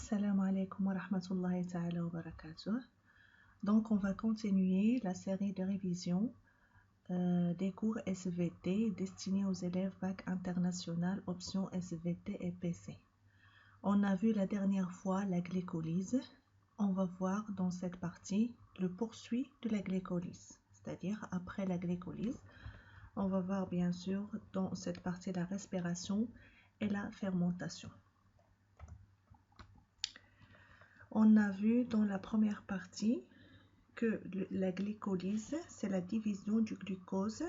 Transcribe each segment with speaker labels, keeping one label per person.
Speaker 1: Assalamu alaikum wa rahmatullahi ta'ala wa barakatuh. Donc, on va continuer la série de révision des cours SVT destinés aux élèves bac international, option SVT et PC. On a vu la dernière fois la glycolyse. On va voir dans cette partie le poursuit de la glycolyse, c'est-à-dire après la glycolyse. On va voir bien sûr dans cette partie la respiration et la fermentation. On a vu dans la première partie que la glycolyse, c'est la division du glucose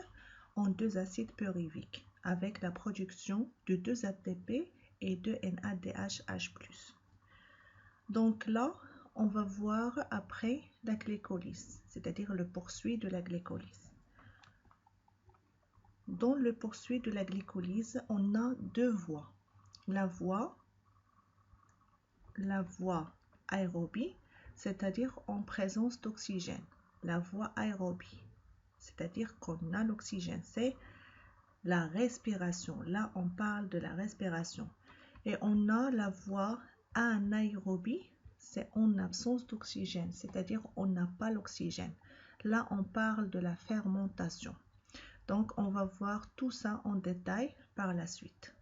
Speaker 1: en deux acides pyruviques avec la production de 2 ATP et 2 NADH+. Donc là, on va voir après la glycolyse, c'est-à-dire le poursuit de la glycolyse. Dans le poursuit de la glycolyse, on a deux voies. La voie aérobie, c'est-à-dire en présence d'oxygène. La voie aérobie, c'est-à-dire qu'on a l'oxygène, c'est la respiration. Là, on parle de la respiration. Et on a la voie anaérobie, c'est en absence d'oxygène, c'est-à-dire on n'a pas l'oxygène. Là, on parle de la fermentation. Donc, on va voir tout ça en détail par la suite.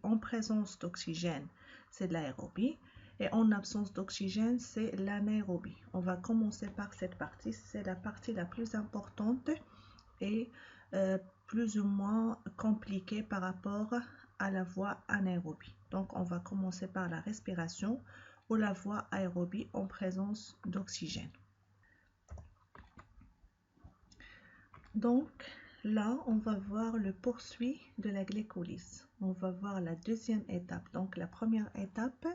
Speaker 1: En présence d'oxygène, c'est de l'aérobie. Et en absence d'oxygène, c'est l'anaérobie. On va commencer par cette partie. C'est la partie la plus importante et plus ou moins compliquée par rapport à la voie anaérobie. Donc, on va commencer par la respiration ou la voie aérobie en présence d'oxygène. Donc, là, on va voir le poursuit de la glycolyse. On va voir la deuxième étape. Donc, la première étape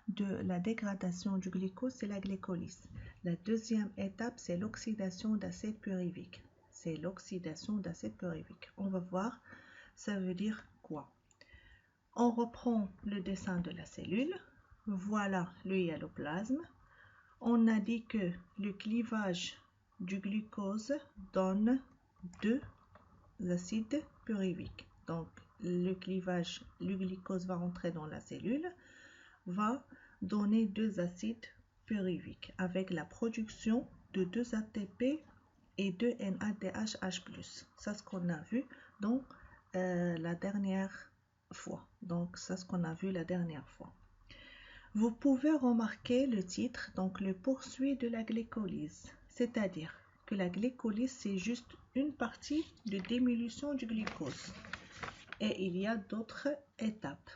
Speaker 1: de la dégradation du glucose, c'est la glycolyse. La deuxième étape, c'est l'oxydation d'acide pyruvique. C'est l'oxydation d'acide pyruvique. On va voir, ça veut dire quoi? On reprend le dessin de la cellule. Voilà le hyaloplasme. On a dit que le clivage du glucose donne deux acides pyruviques. Donc, le clivage, le glucose va rentrer dans la cellule, va donner deux acides pyruviques avec la production de 2 ATP et 2 NADH+. Ça, ce qu'on a vu dans la dernière fois. Donc, ça, ce qu'on a vu la dernière fois. Vous pouvez remarquer le titre, donc le poursuit de la glycolyse, c'est-à-dire que la glycolyse, c'est juste une partie de diminution du glucose. Et il y a d'autres étapes.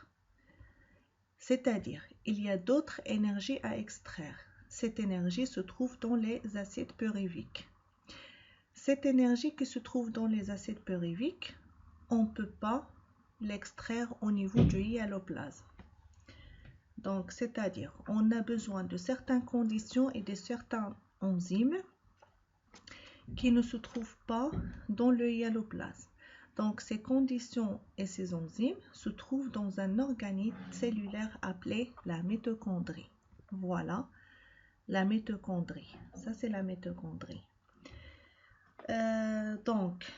Speaker 1: C'est-à-dire, il y a d'autres énergies à extraire. Cette énergie se trouve dans les acides pyruviques. Cette énergie qui se trouve dans les acides pyruviques, on ne peut pas l'extraire au niveau du hyaloplasme. Donc, c'est-à-dire, on a besoin de certaines conditions et de certains enzymes qui ne se trouvent pas dans le hyaloplasme. Donc, ces conditions et ces enzymes se trouvent dans un organisme cellulaire appelé la mitochondrie. Voilà, la mitochondrie. Ça, c'est la mitochondrie. Donc,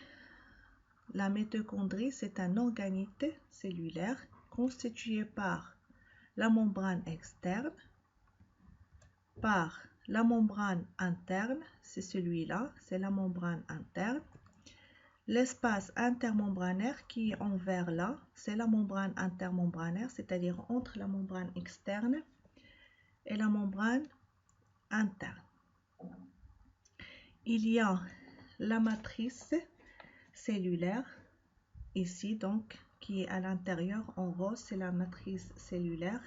Speaker 1: la mitochondrie, c'est un organisme cellulaire constitué par la membrane externe, par la membrane interne, c'est celui-là, c'est la membrane interne. L'espace intermembranaire qui est en vert là, c'est la membrane intermembranaire, c'est-à-dire entre la membrane externe et la membrane interne. Il y a la matrice cellulaire, ici donc, qui est à l'intérieur en rose, c'est la matrice cellulaire.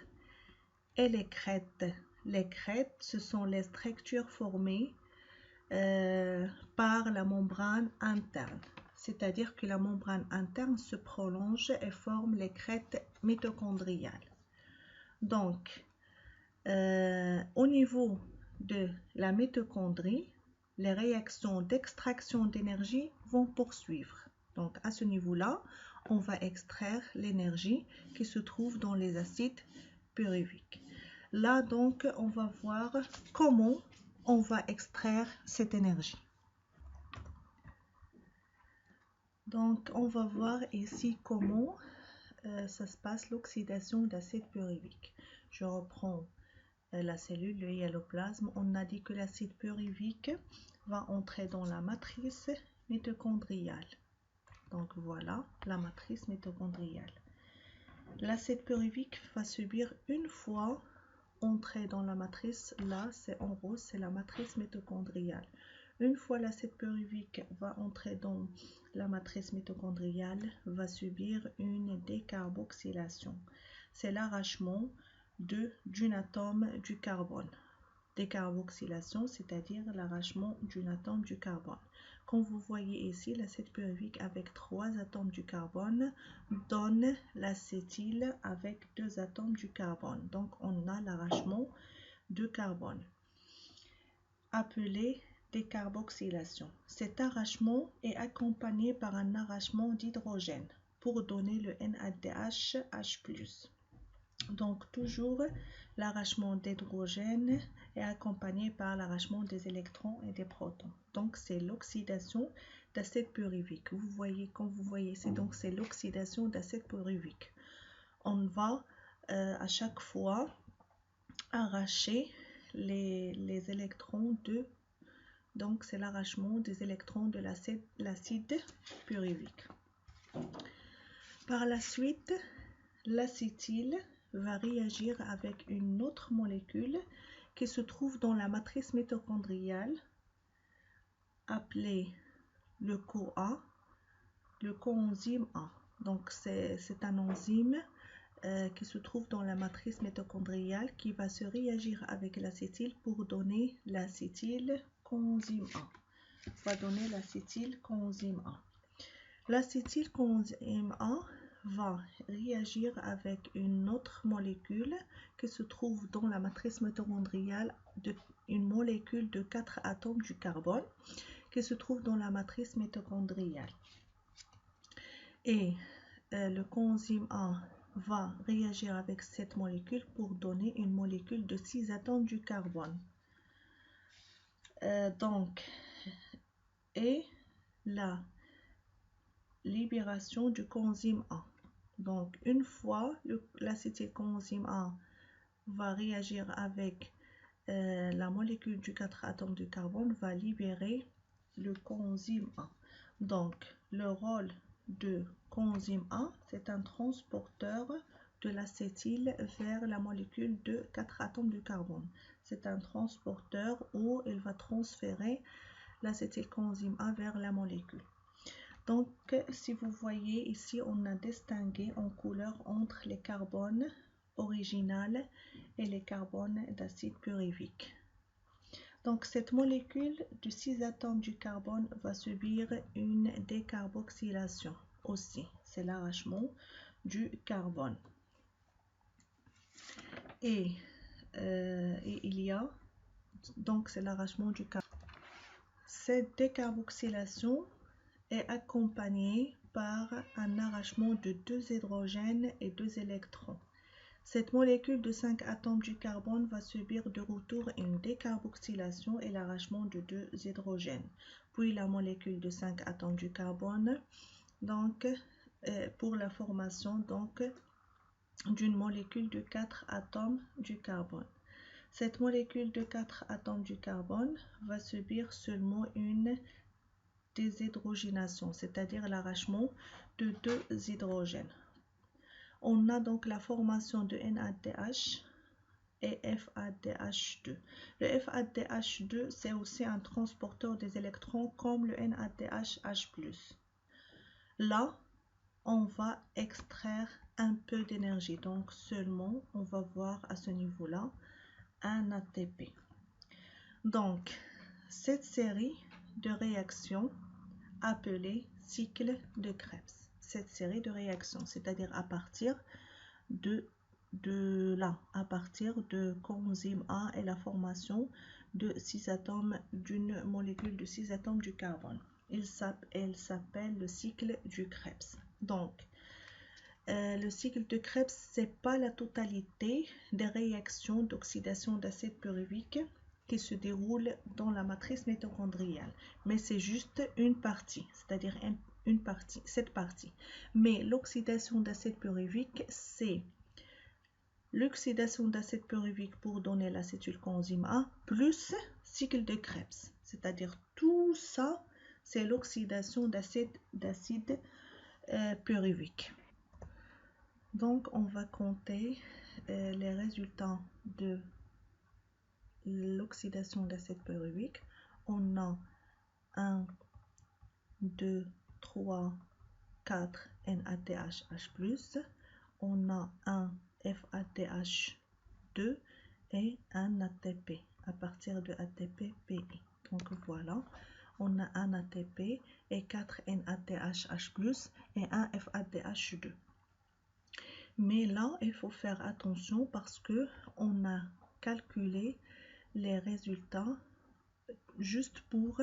Speaker 1: Et les crêtes. Les crêtes, ce sont les structures formées par la membrane interne. C'est-à-dire que la membrane interne se prolonge et forme les crêtes mitochondriales. Donc, au niveau de la mitochondrie, les réactions d'extraction d'énergie vont poursuivre. Donc, à ce niveau-là, on va extraire l'énergie qui se trouve dans les acides pyruviques. Là, donc, on va voir comment on va extraire cette énergie. Donc, on va voir ici comment ça se passe l'oxydation d'acide pyruvique. Je reprends la cellule, le hyaloplasme, on a dit que l'acide pyruvique va entrer dans la matrice mitochondriale. Donc voilà la matrice mitochondriale. L'acide pyruvique va subir une fois entrée dans la matrice, là c'est en rose, c'est la matrice mitochondriale. Une fois l'acide pyruvique va entrer dans la matrice mitochondriale, va subir une décarboxylation. C'est l'arrachement d'un atome du carbone. Décarboxylation, c'est-à-dire l'arrachement d'un atome du carbone. Comme vous voyez ici, l'acide pyruvique avec 3 atomes du carbone donne l'acétyl avec 2 atomes du carbone. Donc on a l'arrachement de carbone, appelé décarboxylation. Cet arrachement est accompagné par un arrachement d'hydrogène pour donner le NADH+. Donc toujours l'arrachement d'hydrogène est accompagné par l'arrachement des électrons et des protons. Donc c'est l'oxydation d'acide pyruvique. Vous voyez, quand vous voyez ici, donc c'est l'oxydation d'acide pyruvique. On va à chaque fois arracher les électrons donc c'est l'arrachement des électrons de l'acide pyruvique. Par la suite, l'acétyl va réagir avec une autre molécule qui se trouve dans la matrice mitochondriale appelée le CoA, le coenzyme A. Donc c'est un enzyme qui se trouve dans la matrice mitochondriale qui va se réagir avec l'acétyl pour donner l'acétylcoenzyme A. Va donner l'acétylcoenzyme A. L'acétylcoenzyme A va réagir avec une autre molécule qui se trouve dans la matrice mitochondriale, une molécule de 4 atomes du carbone qui se trouve dans la matrice mitochondriale. Et le coenzyme A va réagir avec cette molécule pour donner une molécule de 6 atomes du carbone. Et la libération du coenzyme A. Donc, une fois l'acétylcoenzyme A va réagir avec la molécule du 4 atomes de carbone, va libérer le coenzyme A. Donc, le rôle de coenzyme A, c'est un transporteur de l'acétyl vers la molécule de 4 atomes de carbone. C'est un transporteur où il va transférer l'acétylcoenzyme A vers la molécule. Donc, si vous voyez ici, on a distingué en couleur entre les carbones originales et les carbones d'acide pyruvique. Donc, cette molécule de 6 atomes du carbone va subir une décarboxylation aussi. C'est l'arrachement du carbone. Et il y a, donc c'est l'arrachement du carbone. Cette décarboxylation est accompagnée par un arrachement de 2 hydrogènes et 2 électrons. Cette molécule de 5 atomes du carbone va subir de retour une décarboxylation et l'arrachement de 2 hydrogènes. Puis la molécule de 5 atomes du carbone, donc pour la formation d'une molécule de 4 atomes du carbone. Cette molécule de 4 atomes du carbone va subir seulement une déshydrogénation, c'est-à-dire l'arrachement de 2 hydrogènes. On a donc la formation de NADH et FADH2. Le FADH2, c'est aussi un transporteur des électrons comme le NADH+. Là, on va extraire un peu d'énergie, donc seulement on va voir à ce niveau-là un ATP. Donc, cette série de réactions appelée cycle de Krebs. Cette série de réactions, c'est-à-dire à partir de coenzyme A et la formation de 6 atomes d'une molécule de 6 atomes du carbone. Elle s'appelle le cycle du Krebs. Donc, le cycle de Krebs, c'est pas la totalité des réactions d'oxydation d'acide pyruvique qui se déroulent dans la matrice mitochondriale, mais c'est juste une partie, c'est-à-dire cette partie. Mais l'oxydation d'acide pyruvique, c'est l'oxydation d'acide pyruvique pour donner l'acétylcoenzyme A, plus cycle de Krebs. C'est-à-dire tout ça, c'est l'oxydation d'acide pyruvique. Donc, on va compter les résultats de l'oxydation d'acide pyruvique. On a 1, 2, 3, 4 NADH+, on a un FADH2 et un ATP à partir de ATP-PI. Donc voilà, on a un ATP et 4 NADH+, et un FADH2. Mais là, il faut faire attention parce que on a calculé les résultats juste pour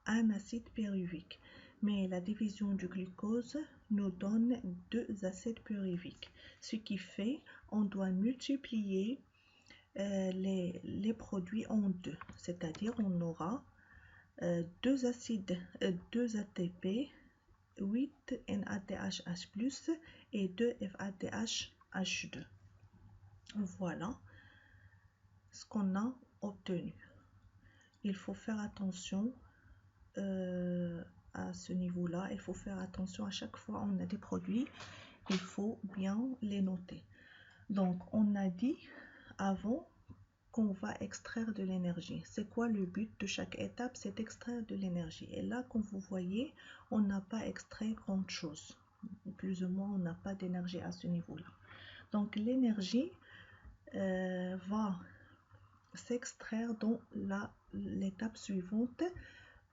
Speaker 1: un acide pyruvique. Mais la division du glucose nous donne 2 acides pyruviques. Ce qui fait on doit multiplier les produits en 2. C'est-à-dire on aura 2 ATP, 8 NADH+, et 2 FADH2. Voilà ce qu'on a obtenu. Il faut faire attention à ce niveau-là. Il faut faire attention à chaque fois on a des produits, il faut bien les noter. Donc, on a dit avant qu'on va extraire de l'énergie. C'est quoi le but de chaque étape? C'est d'extraire de l'énergie. Et là, comme vous voyez, on n'a pas extrait grand chose. Plus ou moins, on n'a pas d'énergie à ce niveau-là. Donc, l'énergie va s'extraire dans l'étape suivante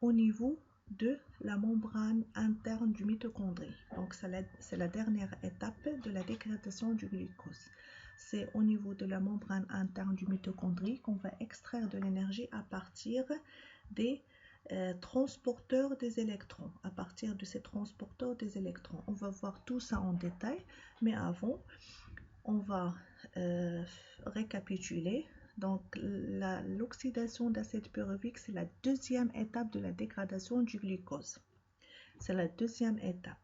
Speaker 1: au niveau de la membrane interne du mitochondrie. Donc, c'est la dernière étape de la dégradation du glucose. C'est au niveau de la membrane interne du mitochondrie qu'on va extraire de l'énergie à partir des transporteurs des électrons. À partir de ces transporteurs des électrons. On va voir tout ça en détail, mais avant, on va récapituler. Donc, l'oxydation d'acide pyruvique, c'est la deuxième étape de la dégradation du glucose. C'est la deuxième étape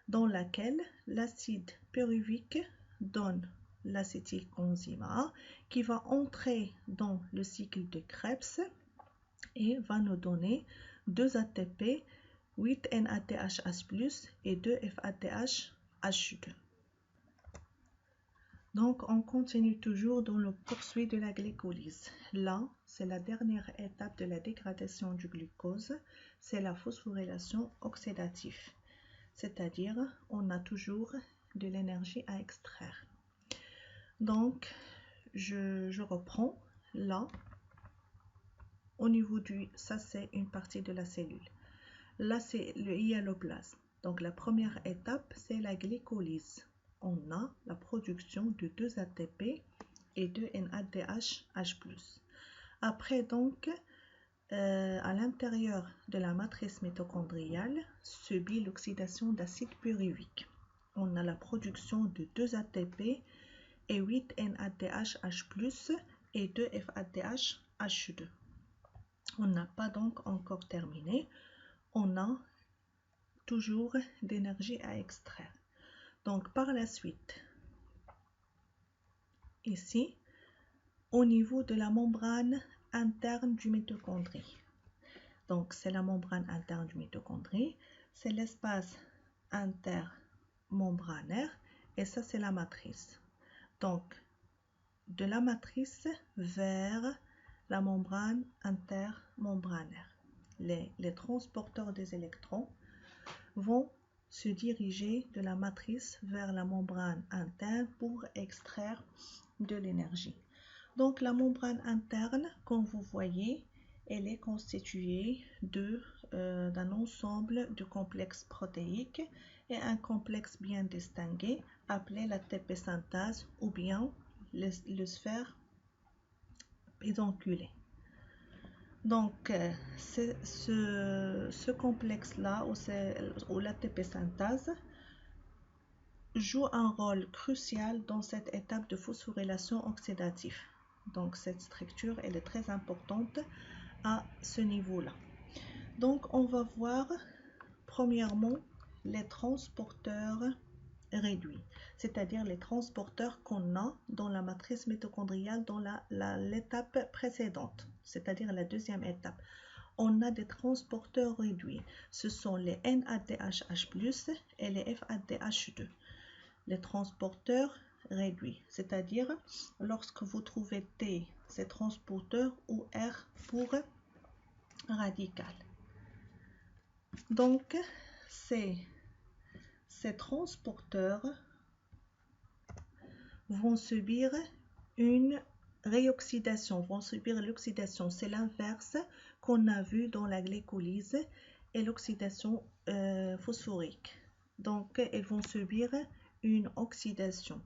Speaker 1: dans laquelle l'acide pyruvique donne l'acétylcoenzyme A qui va entrer dans le cycle de Krebs et va nous donner 2 ATP, 8 NADH+, et 2 FADH2. Donc, on continue toujours dans le poursuite de la glycolyse. Là, c'est la dernière étape de la dégradation du glucose, c'est la phosphorylation oxydative. C'est-à-dire, on a toujours de l'énergie à extraire. Donc, je reprends là, au niveau du, ça c'est une partie de la cellule. Là, c'est le hyaloplasme. Donc, la première étape, c'est la glycolyse. On a la production de 2 ATP et 2 NADH+. Après, donc, à l'intérieur de la matrice mitochondriale, subit l'oxydation d'acide pyruvique. On a la production de 2 ATP et 8 NADH+, et 2 FADH2. On n'a pas donc encore terminé. On a toujours d'énergie à extraire. Donc, par la suite, ici, au niveau de la membrane interne du mitochondrie. Donc, c'est la membrane interne du mitochondrie, c'est l'espace intermembranaire et ça, c'est la matrice. Donc, de la matrice vers la membrane intermembranaire. Les transporteurs des électrons vont se diriger de la matrice vers la membrane interne pour extraire de l'énergie. Donc la membrane interne, comme vous voyez, elle est constituée d'un ensemble de complexes protéiques et un complexe bien distingué appelé la TP synthase ou bien le sphère pédonculée. Donc, ce complexe-là, ou l'ATP synthase, joue un rôle crucial dans cette étape de phosphorylation oxydative. Donc, cette structure, elle est très importante à ce niveau-là. Donc, on va voir premièrement les transporteurs réduit, c'est-à-dire les transporteurs qu'on a dans la matrice mitochondriale dans l'étape précédente, c'est-à-dire la deuxième étape. On a des transporteurs réduits. Ce sont les NADH+ et les FADH2. Les transporteurs réduits, c'est-à-dire lorsque vous trouvez T, c'est transporteur, ou R pour radical. Donc, ces transporteurs vont subir une réoxydation, vont subir l'oxydation. C'est l'inverse qu'on a vu dans la glycolyse et l'oxydation phosphorique. Donc, elles vont subir une oxydation.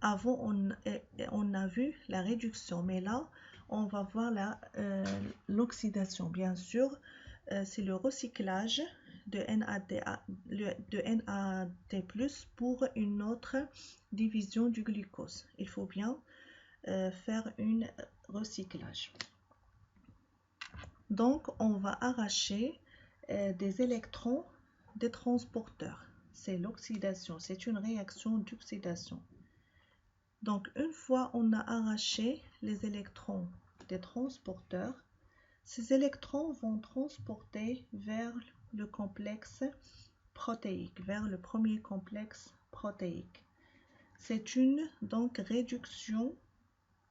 Speaker 1: Avant, on a vu la réduction, mais là, on va voir l'oxydation. Bien sûr, c'est le recyclage de NAD+, pour une autre division du glucose. Il faut bien faire un recyclage. Donc, on va arracher des électrons des transporteurs. C'est l'oxydation, c'est une réaction d'oxydation. Donc, une fois on a arraché les électrons des transporteurs, ces électrons vont transporter vers le complexe protéique, vers le premier complexe protéique. C'est une donc réduction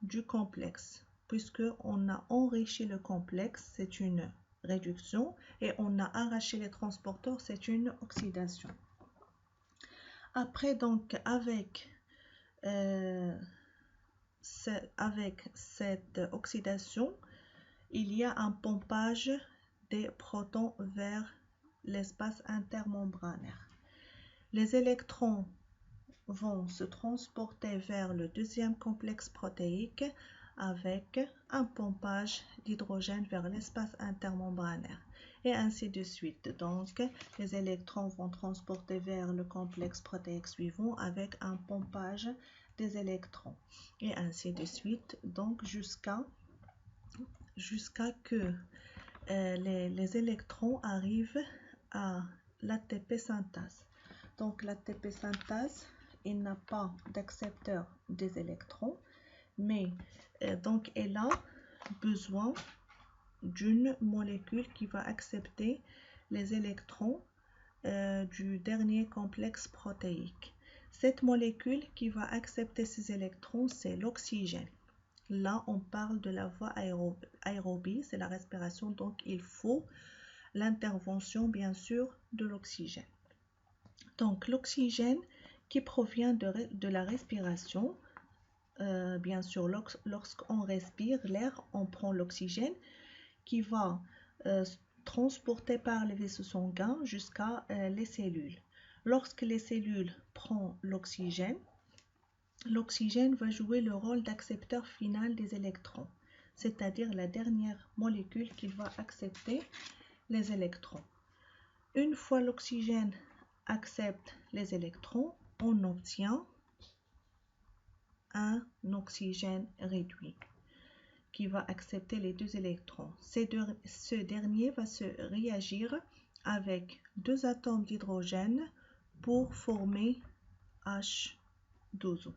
Speaker 1: du complexe, puisque on a enrichi le complexe, c'est une réduction, et on a arraché les transporteurs, c'est une oxydation. Après, donc, avec cette oxydation, il y a un pompage des protons vers l'espace intermembranaire. Les électrons vont se transporter vers le deuxième complexe protéique avec un pompage d'hydrogène vers l'espace intermembranaire, et ainsi de suite. Donc, les électrons vont transporter vers le complexe protéique suivant avec un pompage des électrons, et ainsi de suite, donc jusqu'à que les électrons arrivent à l'ATP synthase. Donc, l'ATP synthase, il n'a pas d'accepteur des électrons, mais donc elle a besoin d'une molécule qui va accepter les électrons du dernier complexe protéique. Cette molécule qui va accepter ces électrons, c'est l'oxygène. Là, on parle de la voie aérobie, c'est la respiration, donc il faut l'intervention, bien sûr, de l'oxygène. Donc, l'oxygène qui provient de la respiration, bien sûr, lorsqu'on respire l'air, on prend l'oxygène qui va transporter par les vaisseaux sanguins jusqu'à les cellules. Lorsque les cellules prennent l'oxygène va jouer le rôle d'accepteur final des électrons, c'est-à-dire la dernière molécule qui va accepter les électrons. Une fois l'oxygène accepte les électrons, on obtient un oxygène réduit qui va accepter les deux électrons. Ce dernier va se réagir avec deux atomes d'hydrogène pour former H2O.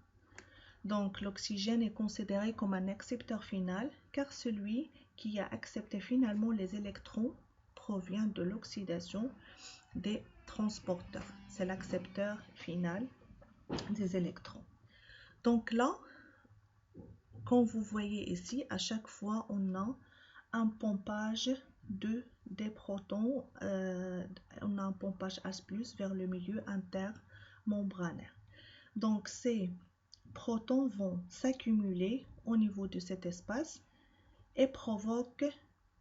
Speaker 1: Donc, l'oxygène est considéré comme un accepteur final car celui qui a accepté finalement les électrons provient de l'oxydation des transporteurs. C'est l'accepteur final des électrons. Donc là, comme vous voyez ici, à chaque fois, on a un pompage des protons, on a un pompage H+ vers le milieu intermembranaire. Donc, ces protons vont s'accumuler au niveau de cet espace et provoquent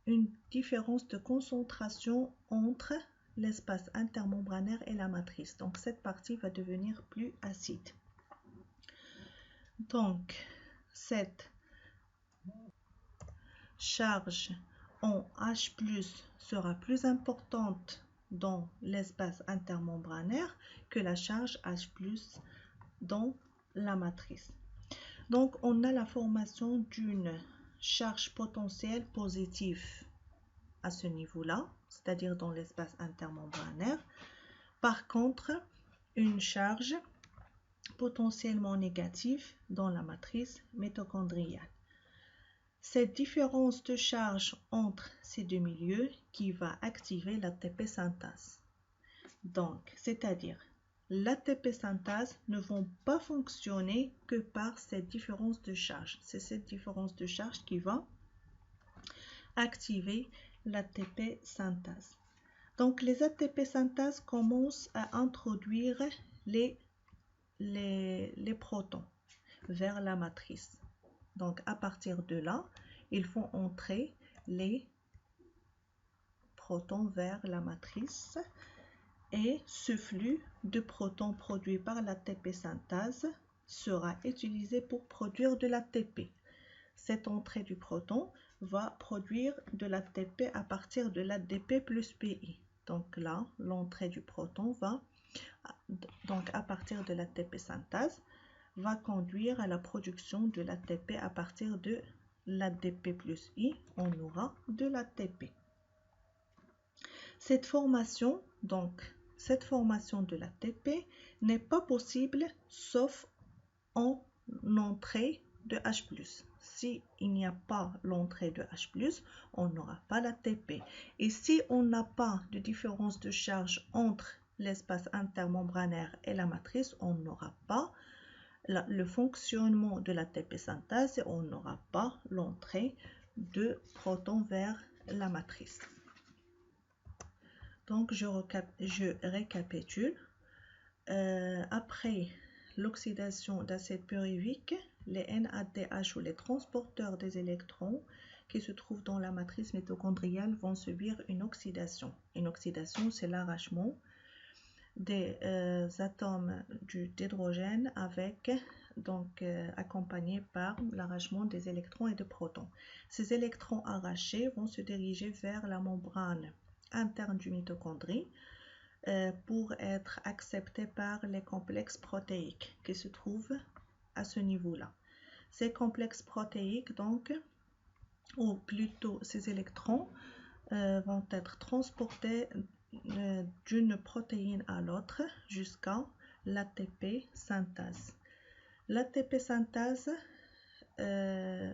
Speaker 1: une différence de concentration entre l'espace intermembranaire et la matrice. Donc, cette partie va devenir plus acide. Donc, cette charge en H+ sera plus importante dans l'espace intermembranaire que la charge H+ dans la matrice. Donc, on a la formation d'une charge potentielle positive à ce niveau-là, c'est-à-dire dans l'espace intermembranaire. Par contre, une charge potentiellement négative dans la matrice mitochondriale. Cette différence de charge entre ces deux milieux qui va activer l'ATP synthase. Donc, c'est-à-dire, l'ATP synthase ne vont pas fonctionner que par cette différence de charge. C'est cette différence de charge qui va activer l'ATP synthase. Donc, les ATP synthase commencent à introduire les protons vers la matrice. Donc, à partir de là, ils font entrer les protons vers la matrice. Et ce flux de protons produit par l'ATP synthase sera utilisé pour produire de l'ATP. Cette entrée du proton va produire de l'ATP à partir de l'ADP plus PI. Donc là, l'entrée du proton va, donc à partir de l'ATP synthase, va conduire à la production de l'ATP à partir de l'ADP plus I. On aura de l'ATP. Cette formation de l'ATP n'est pas possible sauf en entrée de H+. Si il n'y a pas l'entrée de H+, on n'aura pas l'ATP. Et si on n'a pas de différence de charge entre l'espace intermembranaire et la matrice, on n'aura pas le fonctionnement de l'ATP synthase et on n'aura pas l'entrée de protons vers la matrice. Donc, je récapitule. Après l'oxydation d'acide pyruvique, les NADH ou les transporteurs des électrons qui se trouvent dans la matrice mitochondriale vont subir une oxydation. Une oxydation, c'est l'arrachement des atomes d'hydrogène accompagné par l'arrachement des électrons et des protons. Ces électrons arrachés vont se diriger vers la membrane interne du mitochondrie pour être acceptés par les complexes protéiques qui se trouvent à ce niveau-là. Ces complexes protéiques, ou plutôt ces électrons, vont être transportés d'une protéine à l'autre jusqu'à l'ATP synthase. L'ATP synthase ne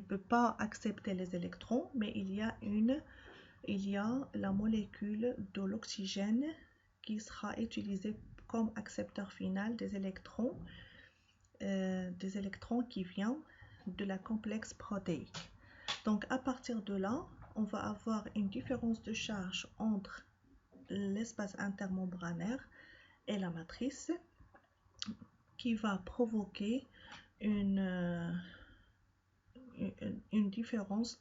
Speaker 1: peut pas accepter les électrons, mais il y a la molécule de l'oxygène qui sera utilisée comme accepteur final des électrons qui viennent de la complexe protéique. Donc à partir de là, on va avoir une différence de charge entre l'espace intermembranaire et la matrice qui va provoquer une différence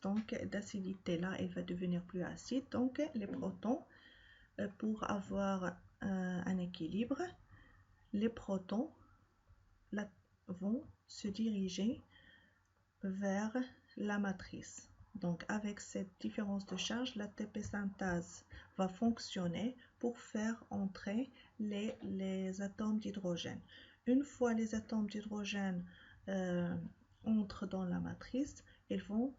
Speaker 1: d'acidité. Là, elle va devenir plus acide. Donc les protons, pour avoir un équilibre, les protons vont se diriger vers la matrice. Donc avec cette différence de charge, l'ATP synthase va fonctionner pour faire entrer les atomes d'hydrogène. Une fois les atomes d'hydrogène entrent dans la matrice, ils vont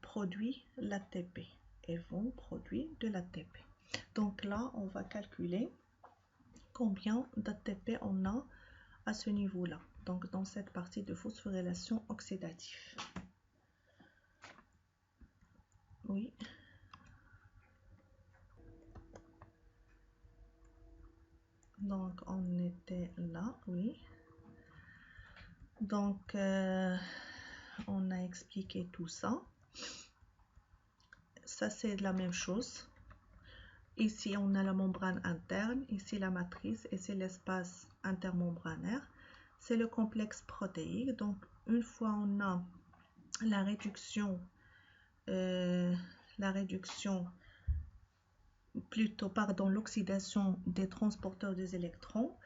Speaker 1: produire l'ATP. Ils vont produire de l'ATP. Donc là, on va calculer combien d'ATP on a à ce niveau-là. Donc dans cette partie de phosphorylation oxydative. Oui. Donc on était là, oui. Donc on a expliqué tout ça. Ça c'est la même chose. Ici on a la membrane interne, ici la matrice et c'est l'espace intermembranaire. C'est le complexe protéique. Donc une fois on a l'oxydation des transporteurs des électrons,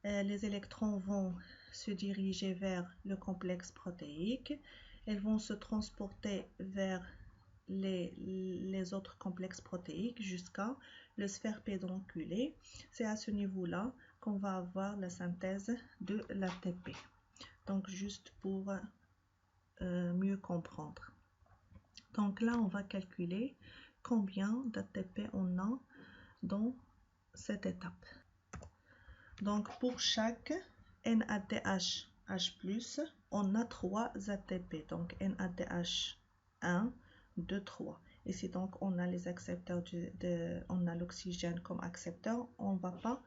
Speaker 1: les électrons vont se diriger vers le complexe protéique, elles vont se transporter vers les autres complexes protéiques jusqu'à le sphère pédonculée. C'est à ce niveau-là qu'on va avoir la synthèse de l'ATP. Donc juste pour mieux comprendre. Donc là, on va calculer combien d'ATP on a dans cette étape. Donc, pour chaque NADH H+, on a 3 ATP. Donc, NADH 1, 2, 3. Ici, donc, on a les accepteurs, on a l'oxygène comme accepteur. On ne va pas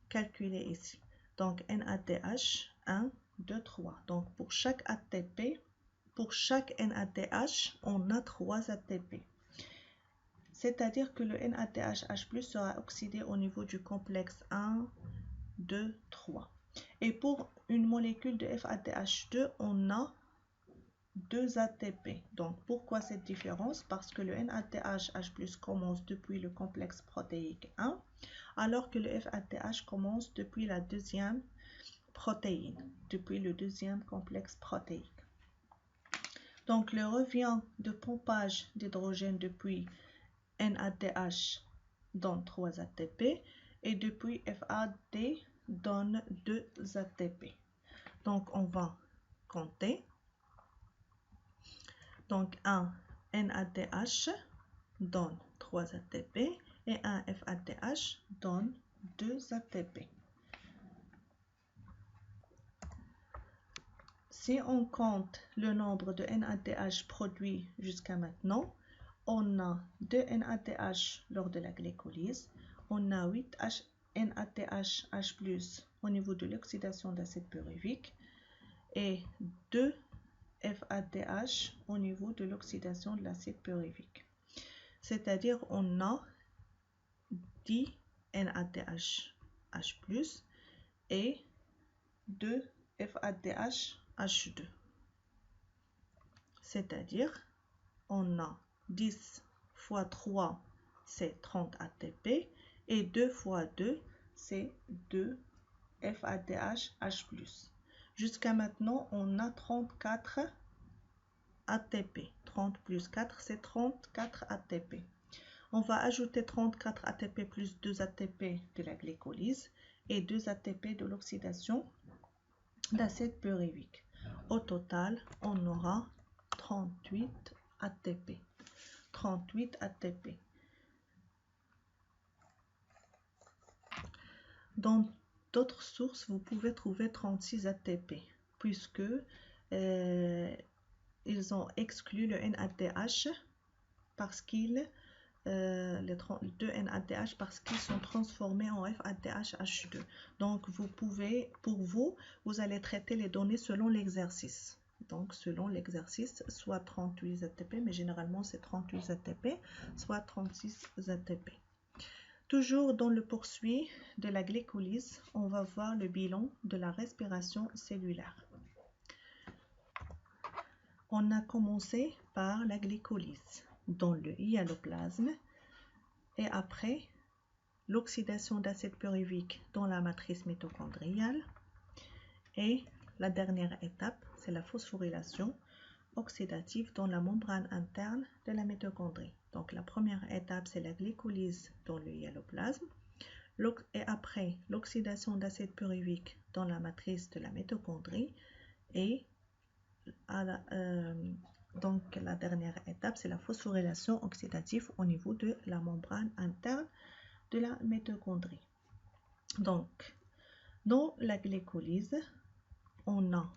Speaker 1: calculer ici. Donc, NADH 1, 2, 3. Donc, pour chaque ATP, pour chaque NADH, on a 3 ATP. C'est-à-dire que le NADH H+ sera oxydé au niveau du complexe 1, 2, 3. Et pour une molécule de FADH2, on a 2 ATP. Donc, pourquoi cette différence? Parce que le NADH H+ commence depuis le complexe protéique 1, alors que le FADH commence depuis la deuxième protéine, depuis le deuxième complexe protéique. Donc, le revient de pompage d'hydrogène depuis NADH donne 3 ATP et depuis FAD donne 2 ATP. Donc, on va compter. Donc, un NADH donne 3 ATP et un FADH donne 2 ATP. Si on compte le nombre de NADH produits jusqu'à maintenant, on a 2 NADH lors de la glycolyse, on a 8 NADH H+ au niveau de l'oxydation d'acide pyruvique et 2 FADH au niveau de l'oxydation de l'acide pyruvique. C'est-à-dire on a 10 NADH H+ et 2 FADH H2. C'est-à-dire on a 10 fois 3, c'est 30 ATP et 2 fois 2, c'est 2 FADH H+. Jusqu'à maintenant, on a 34 ATP. 30 plus 4, c'est 34 ATP. On va ajouter 34 ATP plus 2 ATP de la glycolyse et 2 ATP de l'oxydation d'acide pyruvique. Au total, on aura 38 ATP. 38 ATP. Dans d'autres sources, vous pouvez trouver 36 ATP, puisque ils ont exclu le NADH parce qu'ils les 2 NADH parce qu'ils sont transformés en FADH H2. Donc vous pouvez, pour vous, vous allez traiter les données selon l'exercice. Donc selon l'exercice, soit 38 ATP, mais généralement c'est 38 ATP, soit 36 ATP. Toujours dans le poursuit de la glycolyse, on va voir le bilan de la respiration cellulaire. On a commencé par la glycolyse dans le hyaloplasme et après l'oxydation d'acide pyruvique dans la matrice mitochondriale et la dernière étape, c'est la phosphorylation oxydative dans la membrane interne de la mitochondrie. Donc la première étape, c'est la glycolyse dans le hyaloplasme et après l'oxydation d'acide pyruvique dans la matrice de la mitochondrie et donc la dernière étape, c'est la phosphorylation oxydative au niveau de la membrane interne de la mitochondrie. Donc, dans la glycolyse, on a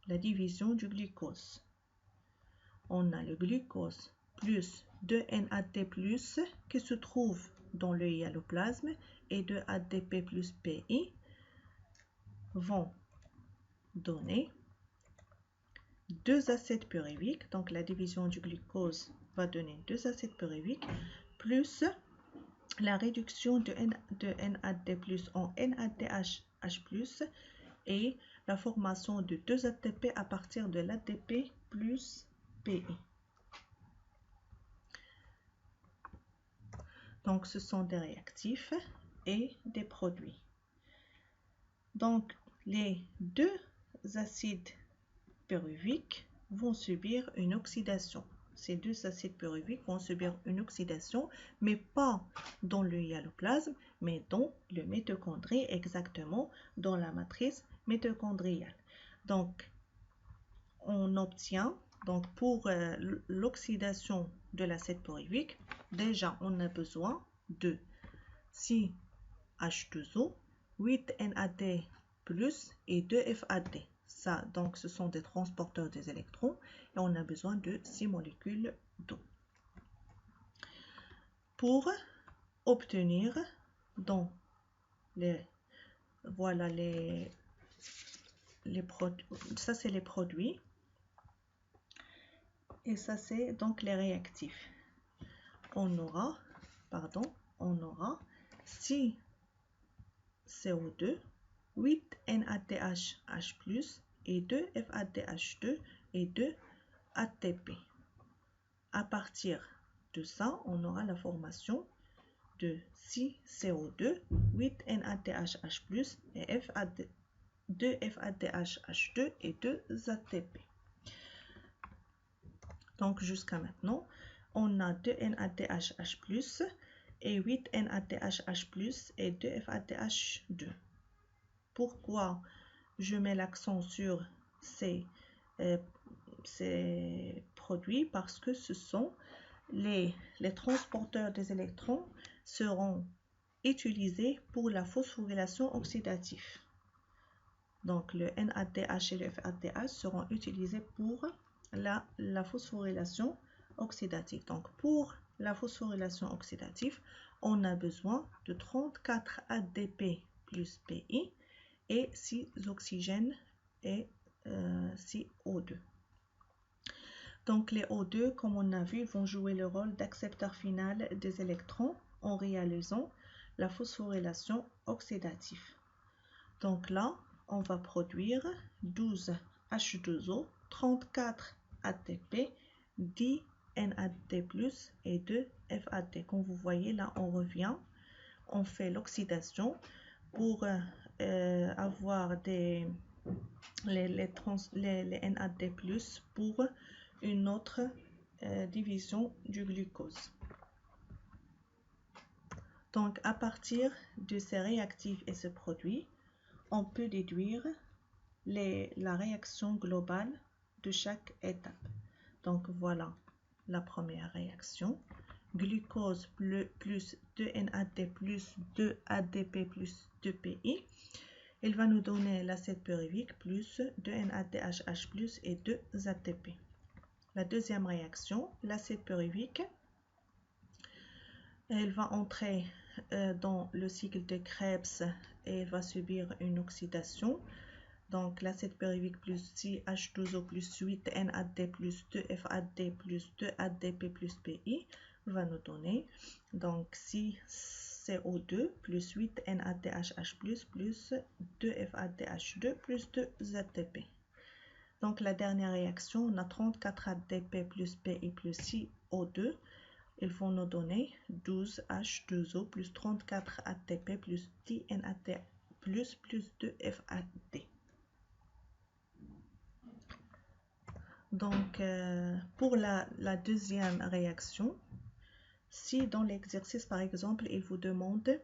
Speaker 1: la division du glucose. On a le glucose plus 2 NAD+, qui se trouve dans le hyaloplasme et 2 ADP plus PI vont donner 2 acides pyruviques, donc la division du glucose va donner 2 acides pyruviques, plus la réduction de NAD+ en NADH H+, et la formation de 2 ATP à partir de l'ATP plus PI. Donc ce sont des réactifs et des produits. Donc les 2 acides pyruviques vont subir une oxydation. Ces 2 acides pyruviques vont subir une oxydation, mais pas dans le hyaloplasme, mais dans le mitochondrie, exactement dans la matrice mitochondriale. Donc, on obtient, donc pour l'oxydation de l'acide pyruvique, déjà on a besoin de 6H2O 8 NAD+ et 2 FAD. Ça, donc, ce sont des transporteurs des électrons et on a besoin de 6 molécules d'eau. Pour obtenir donc voilà les produits, ça c'est les produits et ça c'est donc les réactifs. On aura 6 CO2, 8 NADH+ et 2 FADH2 et 2 ATP. À partir de ça, on aura la formation de 6 CO2, 8 NADH+ et 2 FADH2 et 2 ATP. Donc jusqu'à maintenant, on a 2 NADH+ et 8 NADH+ et 2 FADH2. Pourquoi je mets l'accent sur ces produits? Parce que ce sont les transporteurs des électrons seront utilisés pour la phosphorylation oxydative. Donc le NADH et le FADH seront utilisés pour la phosphorylation oxydative. Donc pour la phosphorylation oxydative, on a besoin de 34 ADP plus PI et 6 oxygènes et 6 O2. Donc les O2, comme on a vu, vont jouer le rôle d'accepteur final des électrons en réalisant la phosphorylation oxydative. Donc là, on va produire 12 H2O, 34 ATP, 10 NAD+, et 2 FAD. Comme vous voyez, là, on revient, on fait l'oxydation pour avoir les NAD+, pour une autre division du glucose. Donc, à partir de ces réactifs et ce produit, on peut déduire la réaction globale de chaque étape. Donc, voilà la première réaction. Glucose plus 2 NAD plus 2 ADP plus 2 PI. Il va nous donner l'acide pyruvique plus 2 NADH+ plus et 2 ATP. La deuxième réaction, l'acide pyruvique, elle va entrer dans le cycle de Krebs et va subir une oxydation. Donc l'acide pyruvique plus 6 H2O plus 8 NAD plus 2 FAD plus 2 ADP plus PI va nous donner donc 6 CO2 plus 8 NADH+ plus 2 FADH2 plus 2 ATP. Donc la dernière réaction, on a 34 ADP plus PI plus 6 O2. Ils vont nous donner 12 H2O plus 34 ATP plus 10 NAD plus 2 FAD. Donc pour la deuxième réaction, si dans l'exercice par exemple il vous demande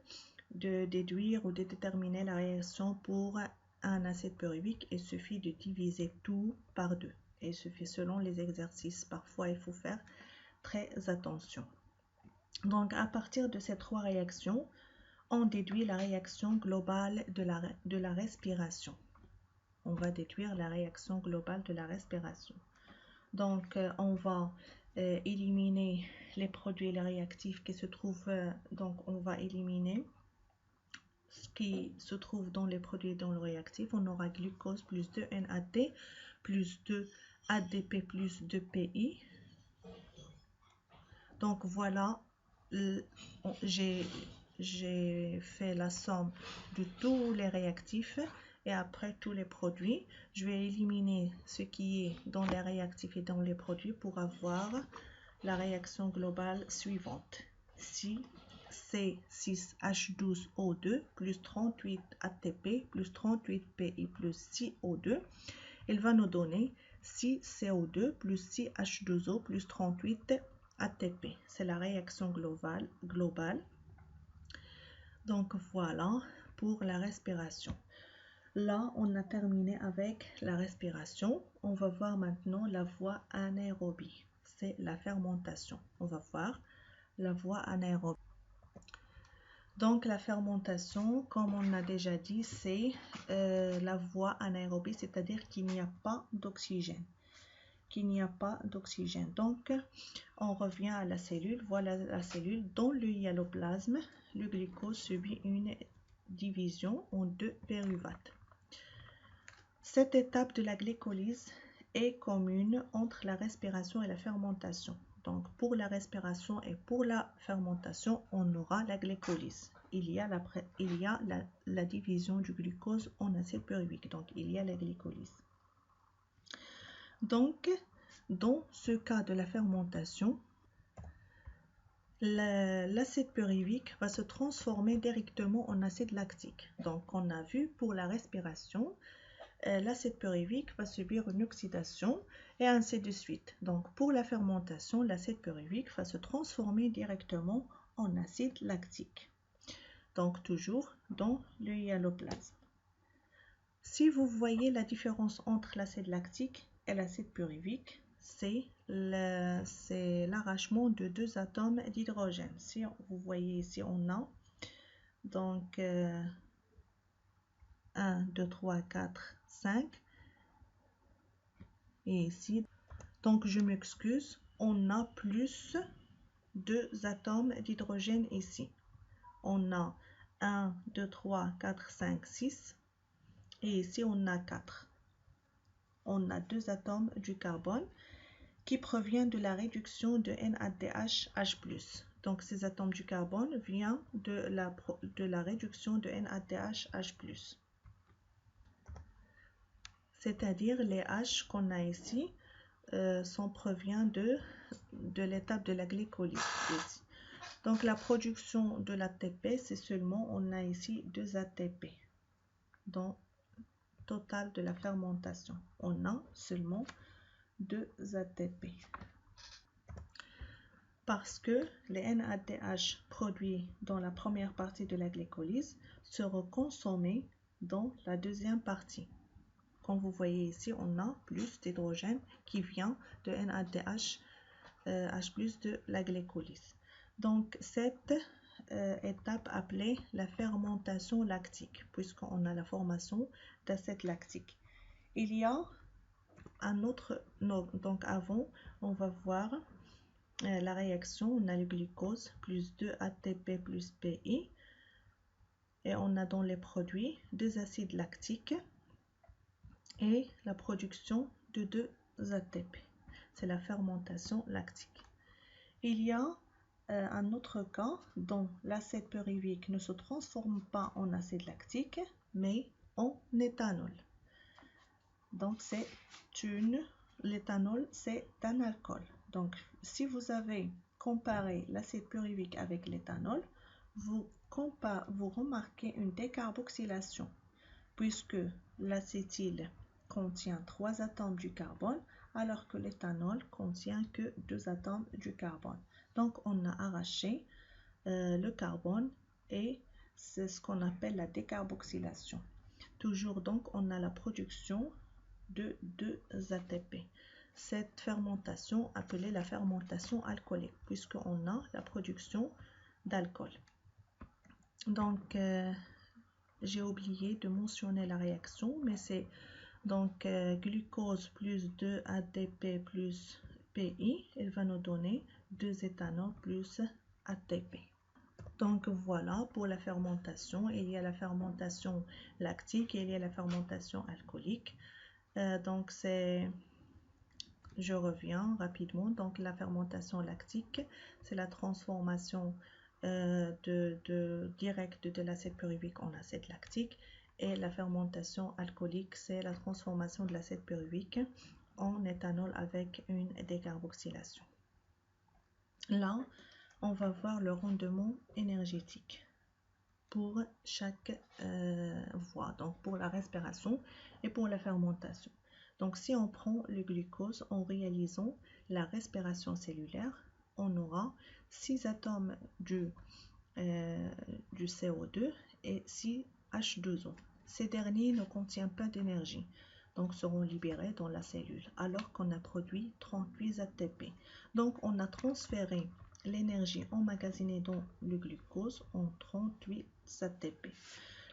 Speaker 1: de déduire ou de déterminer la réaction pour un acide pyruvique, il suffit de diviser tout par 2. Et il suffit selon les exercices. Parfois il faut faire très attention. Donc à partir de ces trois réactions, on déduit la réaction globale de la respiration. On va déduire la réaction globale de la respiration. Donc on va éliminer les produits et les réactifs qui se trouvent, donc on va éliminer ce qui se trouve dans les produits et dans le réactif. On aura glucose plus 2 NAD plus 2 ADP plus 2 PI. Donc voilà, j'ai fait la somme de tous les réactifs et après tous les produits. Je vais éliminer ce qui est dans les réactifs et dans les produits pour avoir la réaction globale suivante. Si c'est 6H12O2 plus 38 ATP plus 38 PI plus 6 O2, il va nous donner 6 CO2 plus 6 H2O plus 38 ATP. C'est la réaction globale. Donc voilà pour la respiration. Là, on a terminé avec la respiration. On va voir maintenant la voie anaérobie. C'est la fermentation. On va voir la voie anaérobie. Donc la fermentation, comme on a déjà dit, c'est la voie anaérobie, c'est-à-dire qu'il n'y a pas d'oxygène. Donc on revient à la cellule. Voilà la cellule. Dans le hyaloplasme, le glucose subit une division en 2 pyruvate. Cette étape de la glycolyse est commune entre la respiration et la fermentation. Donc pour la respiration et pour la fermentation, on aura la glycolyse. Il y a la division du glucose en acide pyruvique. Donc il y a la glycolyse. Donc dans ce cas de la fermentation, l'acide pyruvique va se transformer directement en acide lactique. Donc on a vu pour la respiration, l'acide pyruvique va subir une oxydation et ainsi de suite. Donc pour la fermentation, l'acide pyruvique va se transformer directement en acide lactique. Donc toujours dans le hyaloplasme. Si vous voyez la différence entre l'acide lactique et l'acide pyruvique, c'est l'arrachement de 2 atomes d'hydrogène. Si vous voyez ici, on a donc 1, 2, 3, 4, 5. Et ici, donc je m'excuse, on a plus 2 atomes d'hydrogène ici. On a 1, 2, 3, 4, 5, 6. Et ici, on a 4. On a 2 atomes du carbone qui provient de la réduction de NADH-H+. Donc ces atomes du carbone viennent de la réduction de NADH-H+. C'est-à-dire les H qu'on a ici provient de l'étape de la glycolyse. Donc la production de l'ATP, c'est seulement, on a ici 2 ATP. Dans le total de la fermentation, on a seulement 2 ATP. Parce que les NADH produits dans la première partie de la glycolyse seront consommés dans la deuxième partie. Comme vous voyez ici, on a plus d'hydrogène qui vient de NADH H+ de la glycolyse. Donc cette étape appelée la fermentation lactique, puisqu'on a la formation d'acide lactique. Il y a un autre, donc avant, on va voir la réaction. On a le glucose plus 2 ATP plus PI, et on a dans les produits 2 acides lactiques et la production de 2 ATP. C'est la fermentation lactique. Il y a un autre cas dont l'acide pyruvique ne se transforme pas en acide lactique, mais en éthanol. Donc l'éthanol, c'est un alcool. Donc si vous avez comparé l'acide pyruvique avec l'éthanol, vous remarquez une décarboxylation, puisque l'acétyle contient 3 atomes du carbone, alors que l'éthanol contient que 2 atomes du carbone. Donc on a arraché le carbone, et c'est ce qu'on appelle la décarboxylation. Toujours donc on a la production de 2 ATP. Cette fermentation appelée la fermentation alcoolique, puisqu'on a la production d'alcool. Donc j'ai oublié de mentionner la réaction, mais c'est donc glucose plus 2 ATP plus PI, il va nous donner 2 éthanol plus ATP. Donc voilà pour la fermentation. Il y a la fermentation lactique et il y a la fermentation alcoolique. Donc je reviens rapidement. Donc la fermentation lactique, c'est la transformation directe de l'acide pyruvique en acide lactique. Et la fermentation alcoolique, c'est la transformation de l'acide pyruvique en éthanol avec une décarboxylation. Là, on va voir le rendement énergétique pour chaque voie, donc pour la respiration et pour la fermentation. Donc si on prend le glucose en réalisant la respiration cellulaire, on aura 6 atomes du CO2 et 6 H2O. Ces derniers ne contiennent pas d'énergie, donc seront libérés dans la cellule, alors qu'on a produit 38 ATP. Donc on a transféré l'énergie emmagasinée dans le glucose en 38 ATP.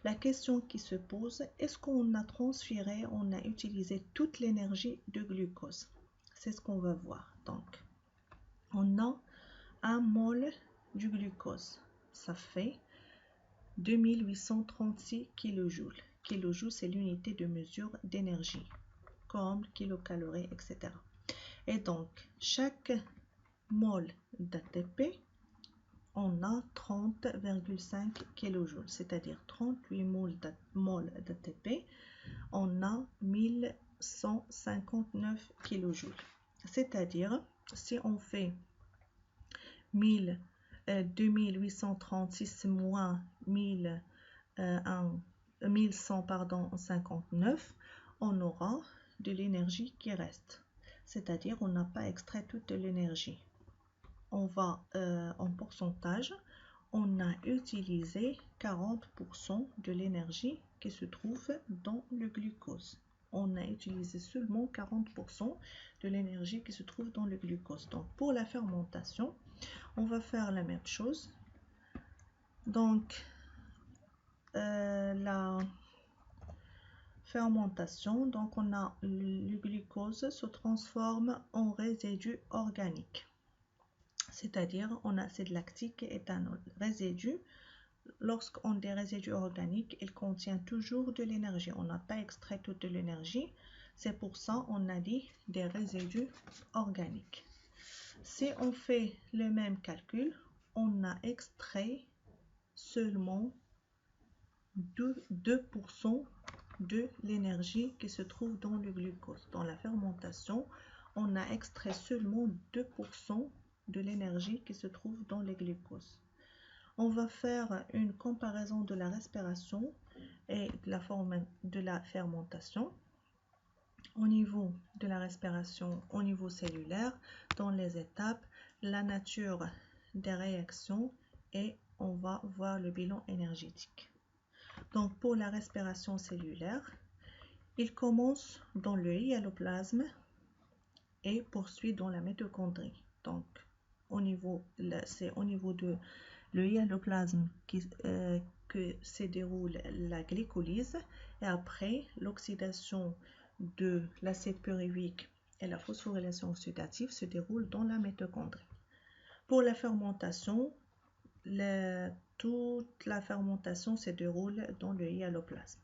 Speaker 1: La question qui se pose, est-ce qu'on a transféré, on a utilisé toute l'énergie de glucose? C'est ce qu'on va voir. Donc, on a 1 mol du glucose. Ça fait 2836 kJ. Kilojoule, c'est l'unité de mesure d'énergie, comme kilocalories, etc. Et donc, chaque mol d'ATP, on a 30,5 kJ, c'est-à-dire 38 mol d'ATP, on a 1159 kJ. C'est-à-dire, si on fait 2836 moins 1159, on aura de l'énergie qui reste. C'est-à-dire, on n'a pas extrait toute l'énergie. On va en pourcentage, on a utilisé 40% de l'énergie qui se trouve dans le glucose. On a utilisé seulement 40% de l'énergie qui se trouve dans le glucose. Donc, pour la fermentation, on va faire la même chose. Donc, la fermentation, donc on a le glucose se transforme en résidu organique. C'est-à-dire on a acide lactique et éthanol. Résidu, lorsqu'on dit résidu organique, il contient toujours de l'énergie. On n'a pas extrait toute l'énergie. C'est pour ça qu'on a dit des résidus organiques. Si on fait le même calcul, on a extrait seulement 2% de l'énergie qui se trouve dans le glucose. Dans la fermentation, on a extrait seulement 2% de l'énergie qui se trouve dans le glucose. On va faire une comparaison de la respiration et de la fermentation. Au niveau de la respiration, au niveau cellulaire, dans les étapes, la nature des réactions et on va voir le bilan énergétique. Donc pour la respiration cellulaire, il commence dans le hyaloplasme et poursuit dans la mitochondrie. Donc c'est au niveau de le hyaloplasme que se déroule la glycolyse et après l'oxydation de l'acide pyruvique et la phosphorylation oxydative se déroule dans la mitochondrie. Pour la fermentation, toute la fermentation se déroule dans le hyaloplasme.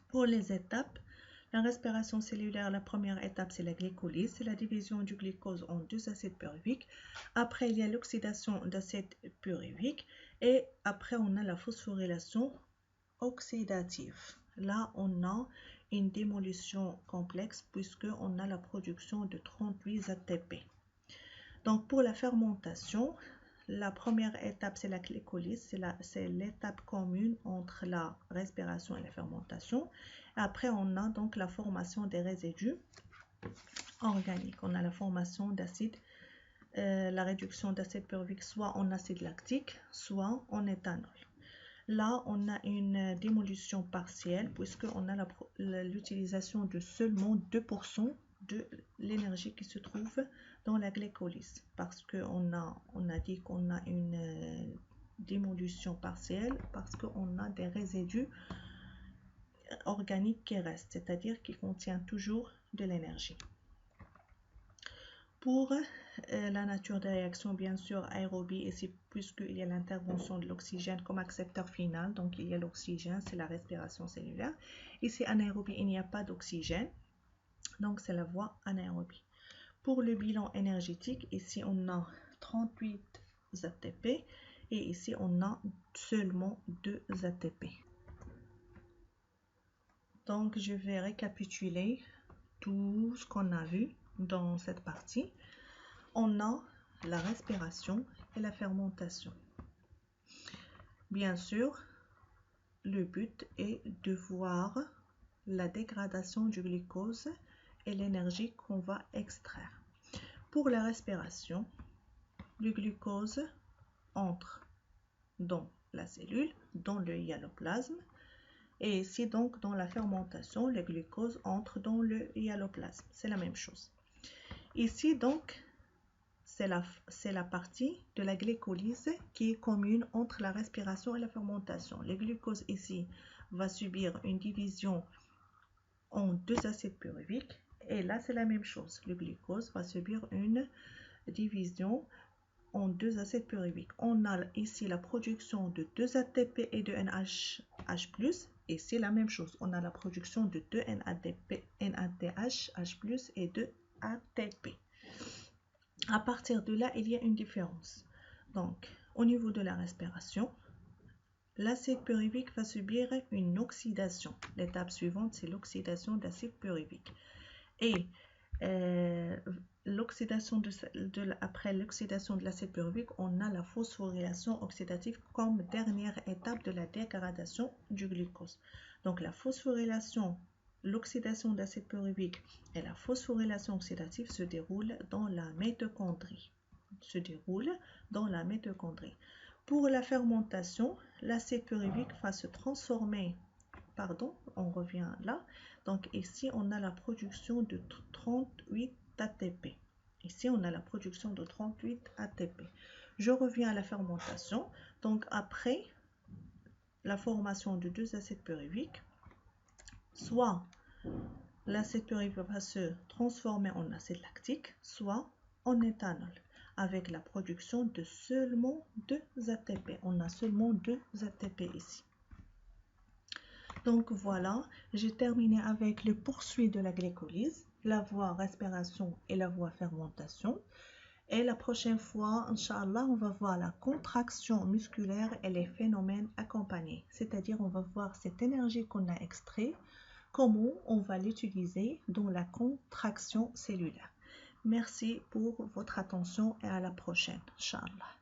Speaker 1: Pour les étapes, la respiration cellulaire, la première étape, c'est la glycolyse, c'est la division du glucose en 2 acides pyruviques. Après, il y a l'oxydation d'acide pyruvique et après, on a la phosphorylation oxydative. Là, on a une démolition complexe puisqu'on a la production de 38 ATP. Donc, pour la fermentation, la première étape, c'est la glycolyse, c'est l'étape commune entre la respiration et la fermentation. Après, on a donc la formation des résidus organiques. On a la formation d'acide, la réduction d'acide pyruvique soit en acide lactique, soit en éthanol. Là, on a une démolition partielle puisqu'on a l'utilisation de seulement 2% de l'énergie qui se trouve dans la glycolyse parce qu'on a dit qu'on a une démolition partielle parce qu'on a des résidus organiques qui restent, c'est-à-dire qui contient toujours de l'énergie. Pour la nature des réactions, bien sûr, aérobie, ici, puisqu'il y a l'intervention de l'oxygène comme accepteur final, donc il y a l'oxygène, c'est la respiration cellulaire. Ici, anaérobie, il n'y a pas d'oxygène, donc c'est la voie anaérobie. Pour le bilan énergétique, ici, on a 38 ATP et ici, on a seulement 2 ATP. Donc, je vais récapituler tout ce qu'on a vu dans cette partie. On a la respiration et la fermentation. Bien sûr, le but est de voir la dégradation du glucose et l'énergie qu'on va extraire. Pour la respiration, le glucose entre dans la cellule, dans le hyaloplasme. Et ici, donc, dans la fermentation, le glucose entre dans le hyaloplasme. C'est la même chose. Ici, donc, c'est la partie de la glycolyse qui est commune entre la respiration et la fermentation. Le glucose ici va subir une division en 2 acides pyruviques. Et là, c'est la même chose. Le glucose va subir une division en 2 acides pyruviques. On a ici la production de 2 ATP et de NADH+. Et c'est la même chose. On a la production de 2 NADH+ et de ATP. À partir de là, il y a une différence. Donc, au niveau de la respiration, l'acide pyruvique va subir une oxydation. L'étape suivante, c'est l'oxydation d'acide pyruvique. Et après l'oxydation de l'acide pyruvique, on a la phosphorylation oxydative comme dernière étape de la dégradation du glucose. Donc la phosphorylation, l'oxydation d'acide pyruvique et la phosphorylation oxydative se déroulent dans la mitochondrie. Pour la fermentation, l'acide pyruvique va se transformer. On revient là. Donc ici, on a la production de 38 ATP. Ici, on a la production de 38 ATP. Je reviens à la fermentation. Donc après la formation de 2 acides pyruviques, soit l'acide pyruvique va se transformer en acide lactique, soit en éthanol, avec la production de seulement 2 ATP. On a seulement 2 ATP ici. Donc voilà, j'ai terminé avec le poursuit de la glycolyse, la voie respiration et la voie fermentation. Et la prochaine fois, Inch'Allah, on va voir la contraction musculaire et les phénomènes accompagnés. C'est-à-dire, on va voir cette énergie qu'on a extraite, comment on va l'utiliser dans la contraction cellulaire. Merci pour votre attention et à la prochaine, Inch'Allah.